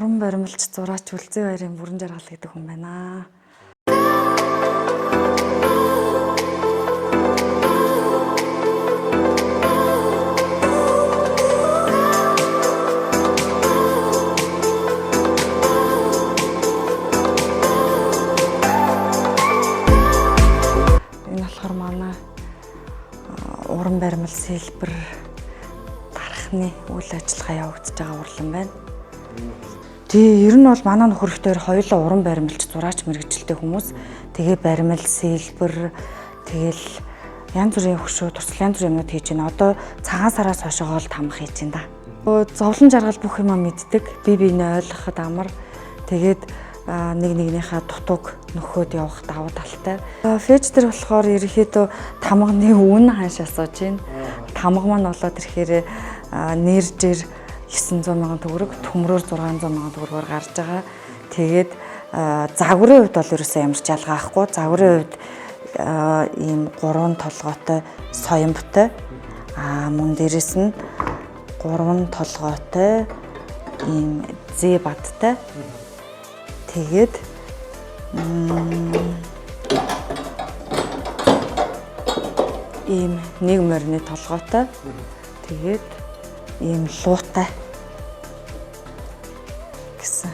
Уран баримлч зураач Үлзий баярын бүрэн жаргал гэдэг хүн байна. Энэ болохоор манай уран баримл сэлбэр дарахны үйл ажиллагаа явагдаж байгаа урлан байна. Ер нь бол манай нөхөр ихтэй хоёулаа уран баримлч зураач мэргэжилтэй хүмүүс. Тэгээ баримл, сэлбэр, тэгэл янз бүрийн хөшөө, туршлага янз бүрийн юмнууд хийж байна. Одоо цагаан сараас хойшоо гол тамга хийж байна да. Зовлон жаргал бүх юмаа мэддэг. Бие биенээ ойлгоход амар. Тэгээд нэг нэгнийхээ дутууг нөхөд явах давуу талтай. Фэж дээр болохоор ерөнхийдөө тамганы үн ханш асууж байна. Тамга маань болоод ирэхээр нэржээр 900 мянган төгрөг, төмрөөр 600 мянган төгрөгөөр гарч байгаа. Тэгээд загварын хувьд бол ерөөсөө ямар ч ялгаа байхгүй. Загварын хувьд ийм 3 толгойтой соёмбтой. Мөн дээрэс нь 3 толгойтой ийм зэ бадтай. Тэгээд ийм нэг морины толгойтой. Тэгээд ийм луутай гэсэн.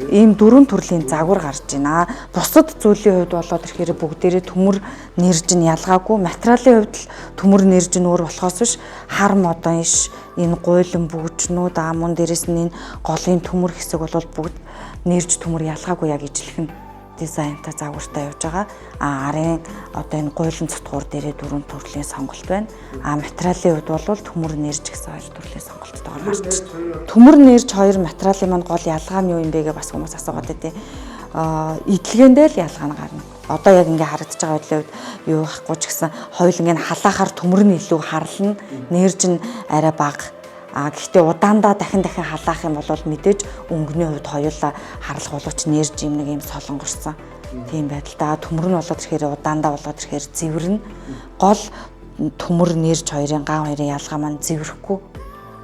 Ийм 4 төрлийн загвар гарч байна. Бусад зүйлийн хувьд болоод ирэхээр бүгдээрээ төмөр нэрж нь ялгаагүй. Материалын хувьд л төмөр нэрж нь өөр болохоос биш хар модон иш, энэ гуйлан бүгжнүүд мөн дээрэс нь энэ голын төмөр хэсэг бол бүгд нэрж төмөр ялгаагүй яг ижилхэн дизайнтай загвартай явж байгаа. Арын одоо энэ гуйлан цутгуур дээрээ 4 төрлийн сонголт байна. Материалын хувьд бол төмөр нэрж гэсэн 2 төрлийн сонголттойгоор гарч байна. Төмөр нэрж 2 материалын манд гол ялгаа нь юу юм бэ гэж бас хүмүүс асуугаад байдیں۔ Идэлгээндээ л ялгаа нь гарна. Одоо яг ингээ харагдаж байгаа байдлын хувьд юу байхгүй ч гэсэн хоёул ингээ халаахаар төмөр нь илүү харлна, нэрж нь арай бага. Гэхдээ удаандаа дахин халаах юм бол мэдээж өнгөний хувьд хоёулаа харлах боловч нэрж юм нэг юм солонгорсон тийм байдалтай. Төмөр нь болоод ирэхээр удаандаа болоод ирэхээр зэвэрнэ. Гол төмөр нэрж хоёрын ган хоёрын ялгаа маань зэврэхгүй.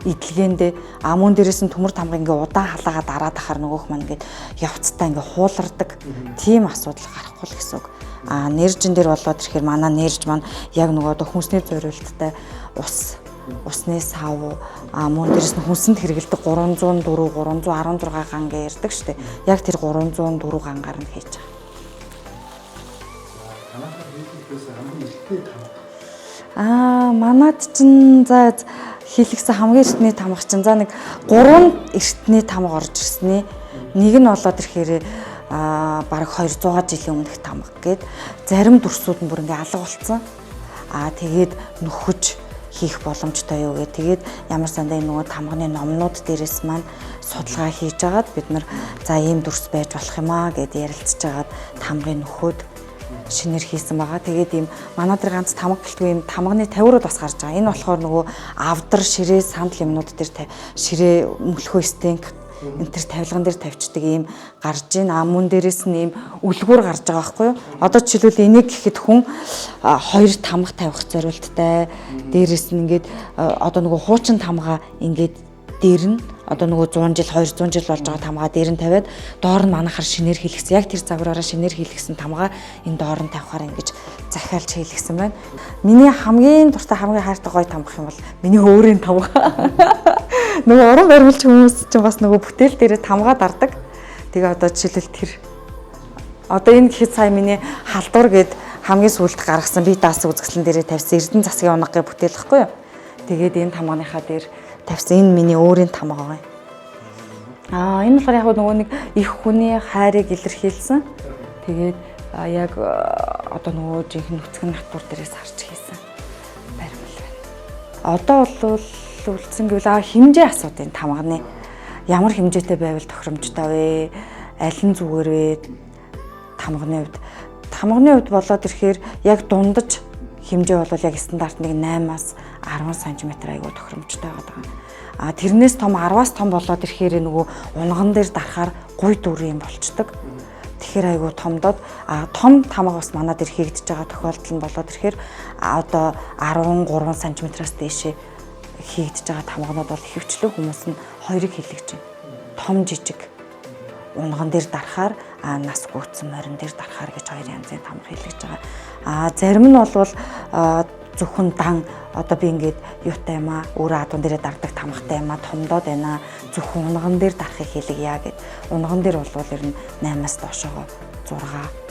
Идэлгээндээ мөн дээрээс нь төмөр тамга ингээ удаан халаагаа дараад ахаар нөгөөх маань ингээ явцтай ингээ хуулардаг. Тийм асуудал гарахгүй л гэсэн үг. Нэржин дээр болоод ирэхээр манай нэрж маань яг нөгөө хүнсний зориулттай усны сав мөн дээрээс нь хүнсэнд хэрэгэлдэг 304, 316 ган гэж ярьдаг шүү дээ. Яг тэр 304 гангаар нь хийж байгаа. Манад чинь за хийлгсэн хамгийн эртний тамга чинь за нэг 3 эртний тамга орж ирсний. Нэг нь болоод ирэхээр бараг 200 жилийн өмнөх тамга гээд зарим дүрсүүд нь бүр ингээ алга болцсон. Тэгээд нөхөж хийх боломжтой юу гэх. Тэгээд ямар сандаа энэ нөгөө тамганы номнууд дээрээс маань судалгаа хийж агаад бид нар за ийм дүрс байж болох юм гэд ярилцж агаад тамгын нөхөд шинээр хийсэн байгаа. Тэгээд ийм манай дээр ганц тамга гэлтгүй ийм тамганы тавиурууд бас гарч байгаа. Энэ болохоор нөгөө авдар, ширээ, сандал юмнууд дээр ширээ мөлхөө стенк энэ төр тавилган дээр тавьчихдаг ийм гарж ийн. Мөн дээрээс нь ийм үлгүүр гарч байгаа байхгүй юу? Одоо жишээлбэл энийг гэхэд хүн 2 тамга тавих зорилттой. Дээрээс нь ингээд одоо нөгөө хуучин тамга ингээд дээр нь одоо нөгөө 100 жил 200 жил болж байгаа тамгаа дээр нь тавиад доор нь манахаар шинээр хийлгсэн. Яг тэр загвараараа шинээр хийлгсэн тамгаа энэ доор нь тавихаар ингэж захиалж хийлгсэн байна. Миний хамгийн дуртай хамгийн хайртай гоё тамга юм бол миний өөрийн тамга. Нөгөө уран баримлч хүмүүс чинь бас нөгөө бүтээл дээрээ тамгаа дардаг. Тэгээ одоо жишээлбэл тэр одоо энэ гэхэд сая миний халдвар гэд хамгийн сүүлд гаргасан бие даасан үзэсгэлэн дээрээ тавьсан Эрдэнэ засгийн унага гэх бүтээл гэхгүй юу. Тэгээд энэ тамганыхаа дээр тавьсан энэ миний өөрийн тамга байгаа юм. Энэ болохоор яг нөгөө нэг их хүний хайрыг илэрхийлсэн. Тэгээд яг одоо нөгөө жинхэнэ нүцгэн натур дээрээс харж хийсэн баримл байна. Одоо бол үлдсэн гэвэл хэмжээ асуудын тамганы ямар хэмжээтэй байвал тохиромжтой вэ? Аль нь зүгээр вэ? Тамганы хувьд болоод ирэхээр яг дундаж хэмжээ бол яг стандарт нэг 8-аас 10 см айгуу тохиромжтой байгаа. Тэрнээс том 10-аас том болоод ирэхээр нөгөө унган дээр дарахаар гуй дүр юм болчдөг. Тэгэхээр айгуу томдоод том тамга бас манад ир хийгдэж байгаа тохиолдол нь болоод ирэхээр одоо 13 см-аас дээшээ хийгдэж байгаа тамганууд бол ихэвчлэн хүмүүс нь хоёрыг хэлэгж байна. Том жижиг унган дээр дарахаар нас гүйтсэн морин дээр дарахаар гэж хоёр янзын тамга хэлэгж байгаа. Зарим нь бол зөвхөн дан одоо би ингээд юутай юм өөрөө адуун дээрээ дардаг тамгатай юм томдоод байна. Зөвхөн унган дээр дарахыг хэлгийа гэд. Унган дээр бол ер нь 8-аас доошоо 6.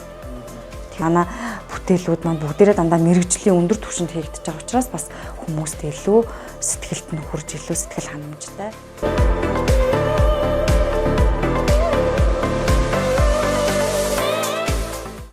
Манай бүтээлүүд маань бүгдээрээ дандаа мэрэгжлийн өндөр түвшинд хийгдэж байгаа учраас бас хүмүүст илүү сэтгэлд нь хүрж илүү сэтгэл ханамжтай.